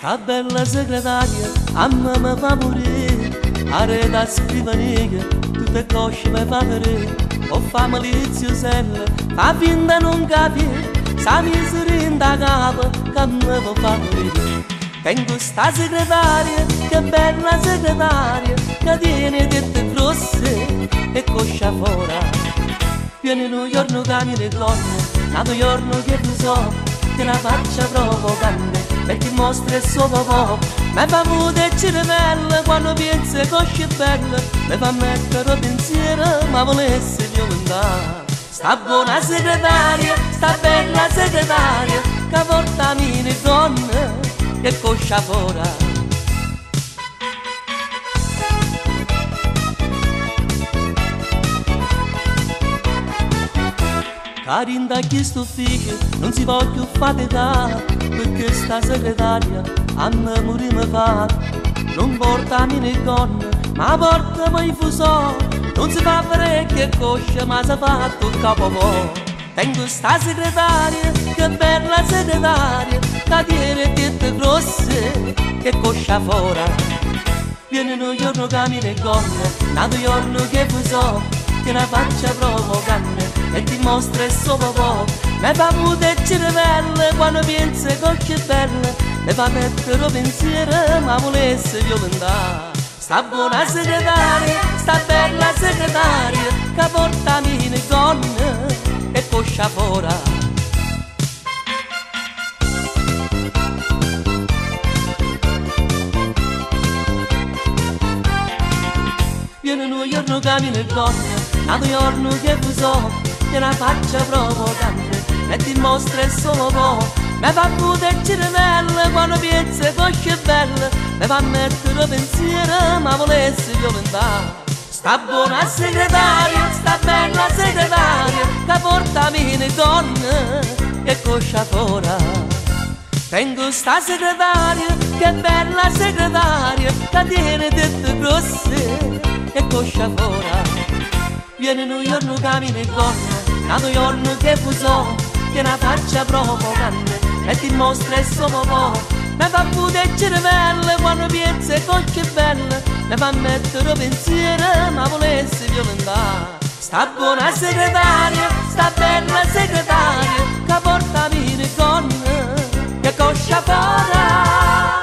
Sta bella segretaria, a me mi fa morire, arreda scrivania, tutte cosce mi fa vedere, o fa maliziosella, fa finta non capire, sa miseria in da capo, che me fa morire. Tengo sta segretaria, che bella segretaria, che tiene tette grosse e coscia fuori. Viene un giorno che mi ricorda, un giorno che tu so, che la faccia provocante, perché mostra il suo popò. Mi fa mute cervello quando pensa cosce belle, mi fa mettere pensiero, ma volesse violentare. Sta buona segretaria, sta bella segretaria, che porta mine donne e coscia fuori. Carinda chi sto ufficio non si voglio faticare, perché sta segretaria a me morire fa. Non porta mine donne, ma porta poi fusò, non si fa parecchie cosce, ma si fa tutto capo. Tengo sta segretaria, che bella segretaria, che tiene tette grosse e coscia fuori. Viene un giorno che mi ricorda, un giorno che fusò, che la faccia provocante e ti mostra il suo popò. Mi fa mute il cervello quando pensa cosce belle, mi fa mettere pensiero, ma volesse violentare. Sta buona segretaria, sta bella segretaria, che porta mine donne e coscia fuori. Viene un giorno che mi ricorda, un giorno che so, che la faccia provocante e ti mostra il suo popò. Mi fa mute il cervello quando pensa cosce belle, mi fa mettere pensiero, ma volesse violentare. Sta buona segretaria, sta bella segretaria, che porta mine donne e coscia fuori. Tengo sta segretaria, che bella segretaria, che tiene tette grosse e coscia fuori. Viene un giorno che mi ricorda, un giorno che so, che la faccia provocante e ti mostra il suo popò. Mi fa mute il cervello quando pensa cosce belle, mi fa mettere pensiero, ma volesse violentare. Sta buona segretaria, sta bella segretaria, che porta mine donne e coscia fuori.